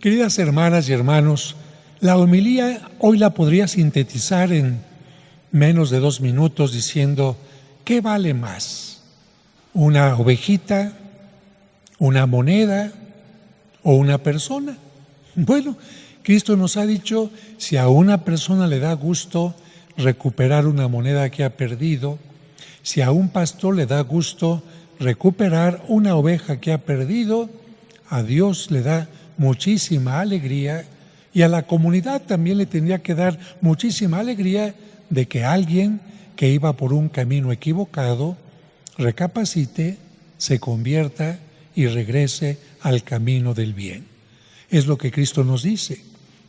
Queridas hermanas y hermanos, la homilía hoy la podría sintetizar en menos de 2 minutos diciendo: ¿qué vale más? ¿Una ovejita, una moneda o una persona? Bueno, Cristo nos ha dicho, si a una persona le da gusto recuperar una moneda que ha perdido, si a un pastor le da gusto recuperar una oveja que ha perdido, a Dios le da muchísima alegría y a la comunidad también le tendría que dar muchísima alegría de que alguien que iba por un camino equivocado recapacite, se convierta y regrese al camino del bien. Es lo que Cristo nos dice.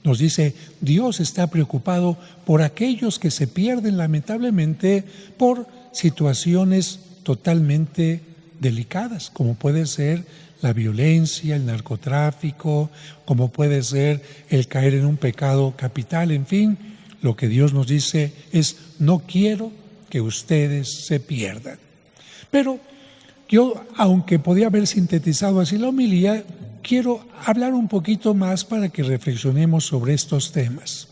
Nos dice, Dios está preocupado por aquellos que se pierden lamentablemente por situaciones totalmente delicadas, como puede ser la violencia, el narcotráfico, como puede ser el caer en un pecado capital, en fin. Lo que Dios nos dice es, no quiero que ustedes se pierdan. Pero yo, aunque podía haber sintetizado así la homilía, quiero hablar un poquito más para que reflexionemos sobre estos temas.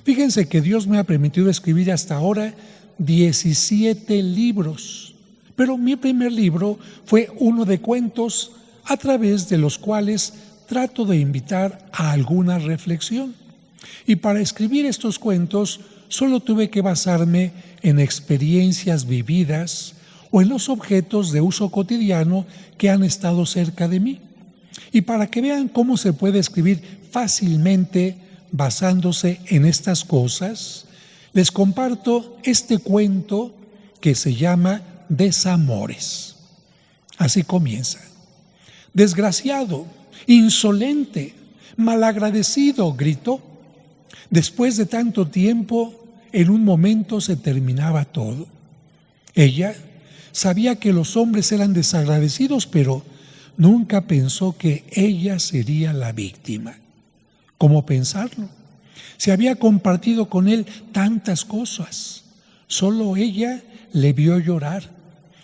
Fíjense que Dios me ha permitido escribir hasta ahora 17 libros, pero mi primer libro fue uno de cuentos a través de los cuales trato de invitar a alguna reflexión. Y para escribir estos cuentos solo tuve que basarme en experiencias vividas o en los objetos de uso cotidiano que han estado cerca de mí. Y para que vean cómo se puede escribir fácilmente basándose en estas cosas, les comparto este cuento que se llama Desamores. Así comienza. Desgraciado, insolente, malagradecido, gritó. Después de tanto tiempo, en un momento se terminaba todo. Ella sabía que los hombres eran desagradecidos, pero nunca pensó que ella sería la víctima. ¿Cómo pensarlo? Se había compartido con él tantas cosas. Solo ella le vio llorar,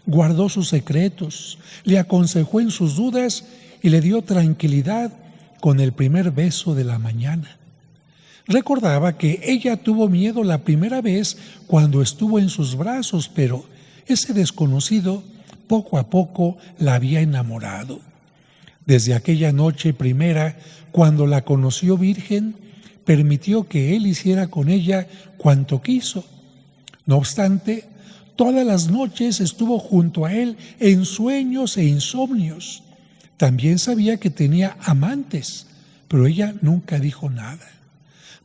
guardó sus secretos, le aconsejó en sus dudas y le dio tranquilidad con el primer beso de la mañana. Recordaba que ella tuvo miedo la primera vez cuando estuvo en sus brazos, pero ese desconocido poco a poco la había enamorado. Desde aquella noche primera, cuando la conoció virgen, permitió que él hiciera con ella cuanto quiso. No obstante, todas las noches estuvo junto a él en sueños e insomnios. También sabía que tenía amantes, pero ella nunca dijo nada.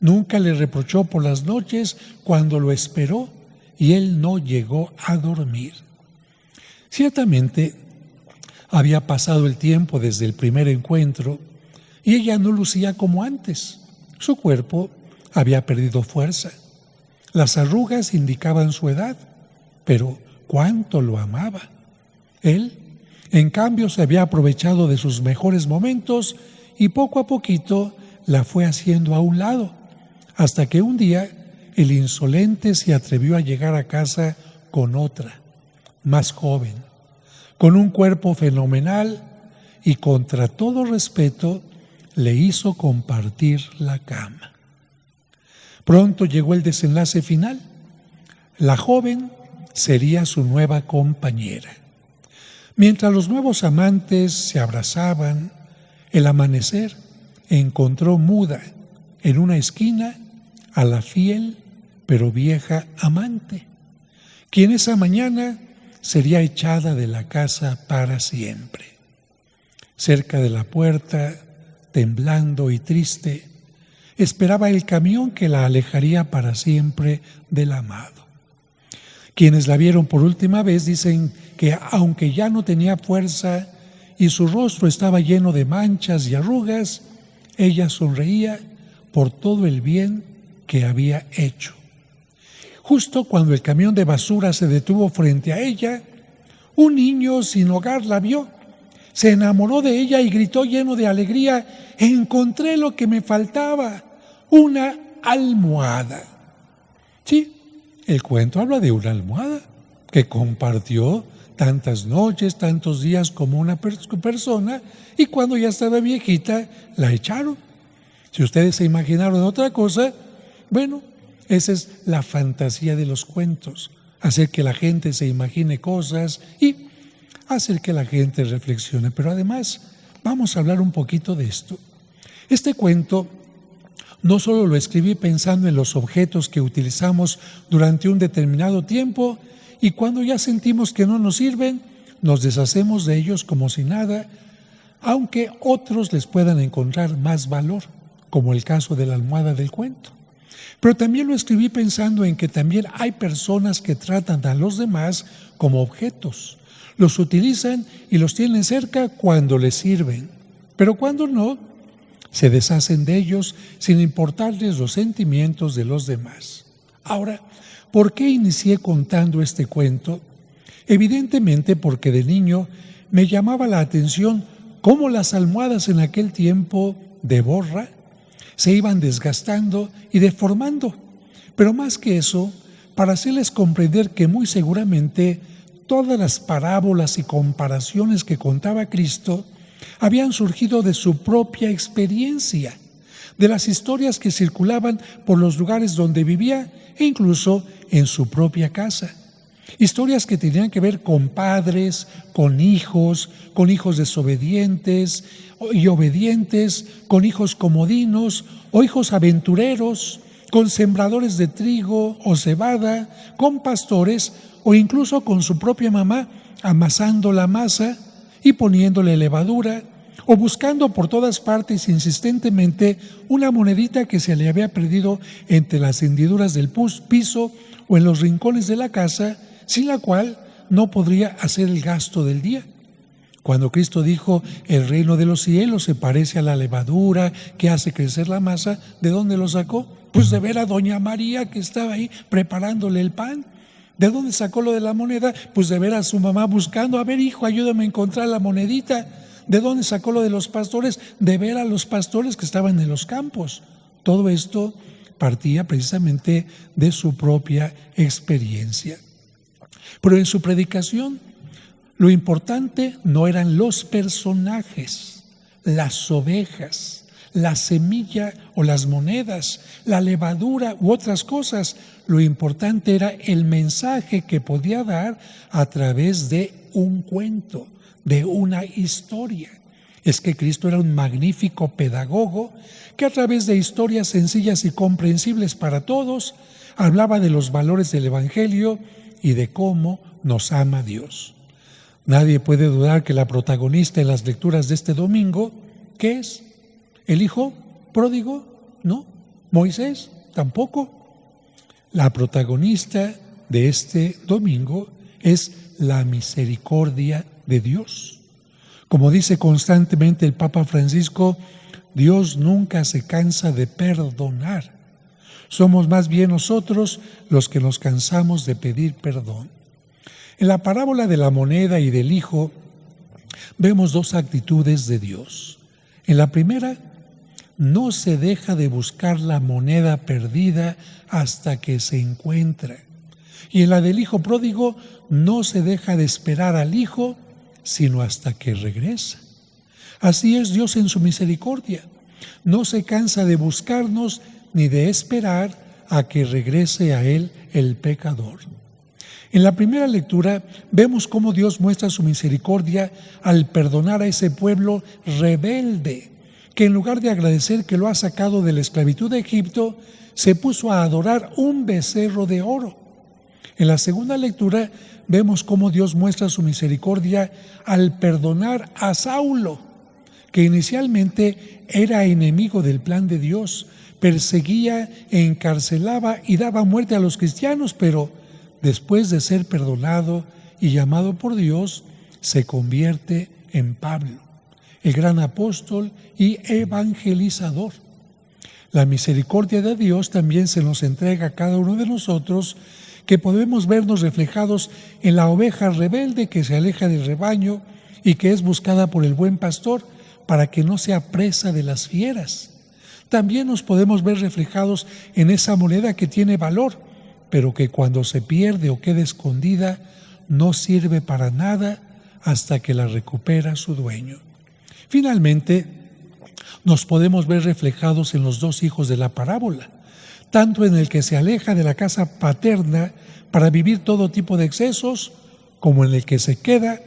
Nunca le reprochó por las noches cuando lo esperó y él no llegó a dormir. Ciertamente, había pasado el tiempo desde el primer encuentro y ella no lucía como antes. Su cuerpo había perdido fuerza. Las arrugas indicaban su edad, pero cuánto lo amaba. Él, en cambio, se había aprovechado de sus mejores momentos y poco a poquito la fue haciendo a un lado, hasta que un día el insolente se atrevió a llegar a casa con otra, más joven, con un cuerpo fenomenal y contra todo respeto le hizo compartir la cama. Pronto llegó el desenlace final. La joven sería su nueva compañera. Mientras los nuevos amantes se abrazaban, el amanecer encontró muda en una esquina a la fiel pero vieja amante, quien esa mañana sería echada de la casa para siempre. Cerca de la puerta, temblando y triste, esperaba el camión que la alejaría para siempre del amado. Quienes la vieron por última vez dicen que aunque ya no tenía fuerza y su rostro estaba lleno de manchas y arrugas, ella sonreía por todo el bien que había hecho. Justo cuando el camión de basura se detuvo frente a ella, un niño sin hogar la vio, se enamoró de ella y gritó lleno de alegría: encontré lo que me faltaba, una almohada. Sí, el cuento habla de una almohada que compartió tantas noches, tantos días como una persona, y cuando ya estaba viejita la echaron. Si ustedes se imaginaron otra cosa, bueno, esa es la fantasía de los cuentos, hacer que la gente se imagine cosas y hacer que la gente reflexione. Pero además, vamos a hablar un poquito de esto. Este cuento no solo lo escribí pensando en los objetos que utilizamos durante un determinado tiempo y cuando ya sentimos que no nos sirven, nos deshacemos de ellos como si nada, aunque otros les puedan encontrar más valor, como el caso de la almohada del cuento. Pero también lo escribí pensando en que también hay personas que tratan a los demás como objetos. Los utilizan y los tienen cerca cuando les sirven, pero cuando no, se deshacen de ellos sin importarles los sentimientos de los demás. Ahora, ¿por qué inicié contando este cuento? Evidentemente porque de niño me llamaba la atención cómo las almohadas en aquel tiempo de borra se iban desgastando y deformando. Pero más que eso, para hacerles comprender que muy seguramente todas las parábolas y comparaciones que contaba Cristo habían surgido de su propia experiencia, de las historias que circulaban por los lugares donde vivía e incluso en su propia casa. Historias que tenían que ver con padres, con hijos desobedientes y obedientes, con hijos comodinos o hijos aventureros, con sembradores de trigo o cebada, con pastores o incluso con su propia mamá amasando la masa y poniéndole levadura, o buscando por todas partes insistentemente una monedita que se le había perdido entre las hendiduras del piso o en los rincones de la casa, sin la cual no podría hacer el gasto del día. Cuando Cristo dijo, el reino de los cielos se parece a la levadura que hace crecer la masa, ¿de dónde lo sacó? Pues de ver a doña María que estaba ahí preparándole el pan. ¿De dónde sacó lo de la moneda? Pues de ver a su mamá buscando, a ver hijo, ayúdame a encontrar la monedita. ¿De dónde sacó lo de los pastores? De ver a los pastores que estaban en los campos. Todo esto partía precisamente de su propia experiencia. Pero en su predicación, lo importante no eran los personajes, las ovejas, la semilla o las monedas, la levadura u otras cosas. Lo importante era el mensaje que podía dar a través de un cuento, de una historia. Es que Cristo era un magnífico pedagogo que a través de historias sencillas y comprensibles para todos, hablaba de los valores del Evangelio y de cómo nos ama Dios. Nadie puede dudar que la protagonista en las lecturas de este domingo, ¿qué es? ¿El hijo pródigo? No. ¿Moisés? Tampoco. La protagonista de este domingo es la misericordia de Dios. Como dice constantemente el Papa Francisco, Dios nunca se cansa de perdonar. Somos más bien nosotros los que nos cansamos de pedir perdón. En la parábola de la moneda y del hijo vemos dos actitudes de Dios. En la primera, no se deja de buscar la moneda perdida hasta que se encuentra. Y en la del hijo pródigo, no se deja de esperar al hijo, sino hasta que regresa. Así es Dios en su misericordia. No se cansa de buscarnos ni de esperar a que regrese a Él el pecador. En la primera lectura vemos cómo Dios muestra su misericordia al perdonar a ese pueblo rebelde, que en lugar de agradecer que lo ha sacado de la esclavitud de Egipto, se puso a adorar un becerro de oro. En la segunda lectura vemos cómo Dios muestra su misericordia al perdonar a Saulo, que inicialmente era enemigo del plan de Dios, perseguía, encarcelaba y daba muerte a los cristianos, pero después de ser perdonado y llamado por Dios, se convierte en Pablo, el gran apóstol y evangelizador. La misericordia de Dios también se nos entrega a cada uno de nosotros, que podemos vernos reflejados en la oveja rebelde que se aleja del rebaño y que es buscada por el buen pastor para que no sea presa de las fieras. También nos podemos ver reflejados en esa moneda que tiene valor, pero que cuando se pierde o queda escondida, no sirve para nada hasta que la recupera su dueño. Finalmente, nos podemos ver reflejados en los dos hijos de la parábola, tanto en el que se aleja de la casa paterna para vivir todo tipo de excesos, como en el que se queda,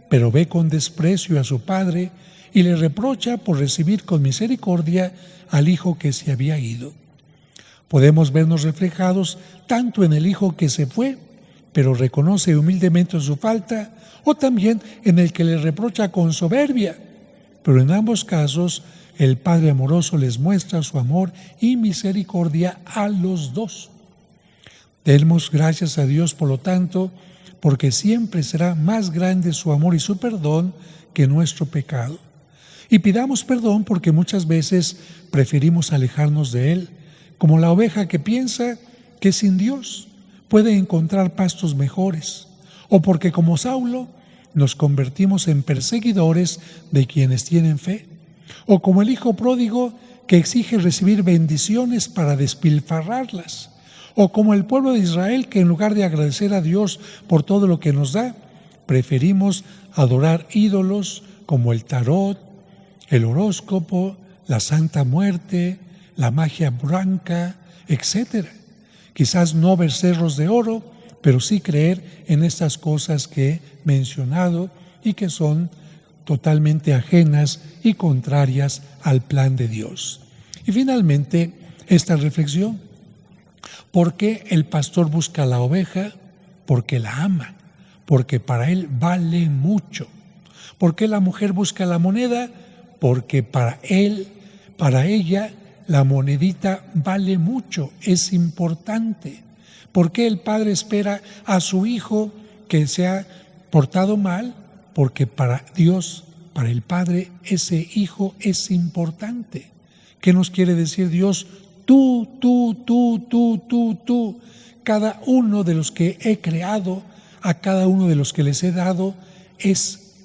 pero ve con desprecio a su padre y le reprocha por recibir con misericordia al hijo que se había ido. Podemos vernos reflejados tanto en el hijo que se fue, pero reconoce humildemente su falta, o también en el que le reprocha con soberbia. Pero en ambos casos, el Padre amoroso les muestra su amor y misericordia a los dos. Demos gracias a Dios, por lo tanto, porque siempre será más grande su amor y su perdón que nuestro pecado. Y pidamos perdón porque muchas veces preferimos alejarnos de Él, como la oveja que piensa que sin Dios puede encontrar pastos mejores, o porque como Saulo nos convertimos en perseguidores de quienes tienen fe, o como el hijo pródigo que exige recibir bendiciones para despilfarrarlas, o como el pueblo de Israel que en lugar de agradecer a Dios por todo lo que nos da, preferimos adorar ídolos como el tarot, el horóscopo, la Santa Muerte, la magia blanca, etc. Quizás no ver cerros de oro, pero sí creer en estas cosas que he mencionado y que son totalmente ajenas y contrarias al plan de Dios. Y finalmente, esta reflexión: ¿por qué el pastor busca a la oveja? Porque la ama, porque para él vale mucho. ¿Por qué la mujer busca la moneda? Porque para él, para ella, la monedita vale mucho, es importante. ¿Por qué el padre espera a su hijo que se ha portado mal? Porque para Dios, para el Padre, ese hijo es importante. ¿Qué nos quiere decir Dios? Tú. Cada uno de los que he creado, a cada uno de los que les he dado,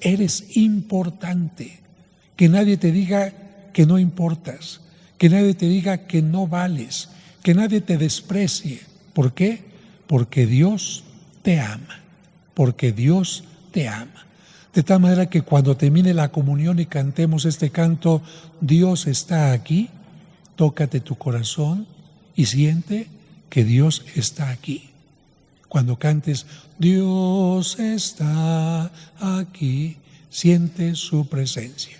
eres importante. Que nadie te diga que no importas, que nadie te diga que no vales, que nadie te desprecie. ¿Por qué? Porque Dios te ama, porque Dios te ama. De tal manera que cuando termine la comunión y cantemos este canto, Dios está aquí, tócate tu corazón y siente que Dios está aquí. Cuando cantes, Dios está aquí, siente su presencia.